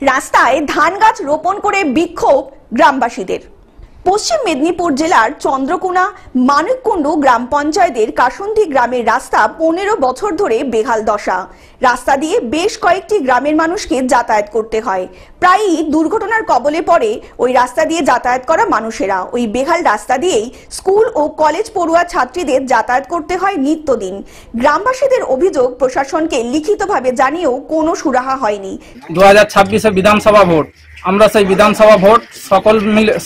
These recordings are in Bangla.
রাস্তায় ধান গাছ রোপণ করে বিক্ষোভ গ্রামবাসীদের। পশ্চিম মেদিনীপুর জেলার চন্দ্রকোনা মানিককুণ্ডু গ্রাম পঞ্চায়েতের কাসন্দি গ্রামের রাস্তা 15 বছর ধরে বেহাল দশা। রাস্তা দিয়ে বেশ কয়েকটি গ্রামের মানুষকে যাতায়াত করতে হয়। প্রায়ই দুর্ঘটনার কবলে পড়ে ওই রাস্তা দিয়ে যাতায়াত করা মানুষেরা। ওই বেহাল রাস্তা দিয়েই স্কুল ও কলেজ পড়ুয়া ছাত্রীদের যাতায়াত করতে হয় নিত্যদিন। গ্রামবাসীদের অভিযোগ, প্রশাসনকে লিখিতভাবে জানিয়েও কোনো সুরাহা হয়নি। 2026 বিধানসভা ভোট, আমরা সেই বিধানসভা ভোট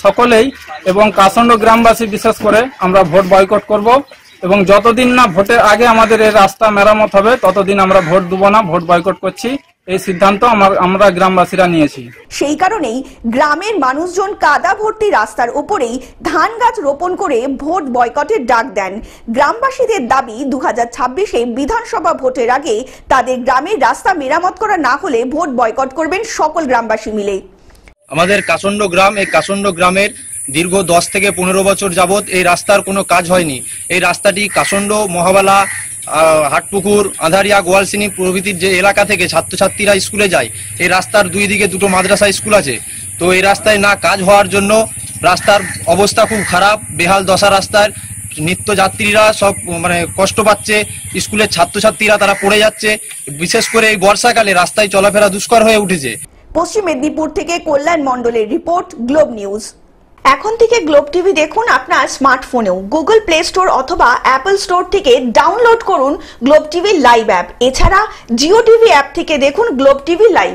সকলেই এবং কাসন্ড গ্রামবাসী বিশেষ করে আমরা ভোট বয়কট করব এবং যতদিন না ভোটের আগে আমাদের এই রাস্তা মেরামত হবে ততদিন আমরা ভোট দেব না, ভোট বয়কট করছি। এই সিদ্ধান্ত আমরা গ্রামবাসীরা নিয়েছি। সেই কারণেই গ্রামের মানুষজন কাদা ভর্তি রাস্তার উপরেই ধান গাছ রোপণ করে ভোট বয়কটের ডাক দেন। গ্রামবাসীদের দাবি, 2026 বিধানসভা ভোটের আগে তাদের গ্রামের রাস্তা মেরামত করা না হলে ভোট বয়কট করবেন সকল গ্রামবাসী মিলে। আমাদের কাসন্ড গ্রাম, এই কাসন্ড গ্রামের দীর্ঘ 10 থেকে 15 বছর যাবত এই রাস্তার কোনো কাজ হয়নি। এই রাস্তাটি কাসন্ড, মহাবালা, হাটপুকুর, আঁধারিয়া, গোয়ালসিনী প্রভৃতির যে এলাকা থেকে ছাত্রছাত্রীরা স্কুলে যায়, এই রাস্তার দুই দিকে দুটো মাদ্রাসা স্কুল আছে। তো এই রাস্তায় না কাজ হওয়ার জন্য রাস্তার অবস্থা খুব খারাপ, বেহাল দশা রাস্তার। নিত্যযাত্রীরা সব কষ্ট পাচ্ছে, স্কুলের ছাত্রছাত্রীরা তারা পড়ে যাচ্ছে। বিশেষ করে এই বর্ষাকালে রাস্তায় চলাফেরা দুষ্কর হয়ে উঠেছে। পশ্চিম মেদিনীপুর থেকে কল্যাণ মণ্ডলের রিপোর্ট, গ্লোব নিউজ। এখন থেকে গ্লোব টিভি দেখুন আপনার স্মার্টফোনেও। গুগল প্লে স্টোর অথবা অ্যাপল স্টোর থেকে ডাউনলোড করুন গ্লোব টিভি লাইভ অ্যাপ। এছাড়া জিও টিভি অ্যাপ থেকে দেখুন গ্লোব টিভি লাইভ।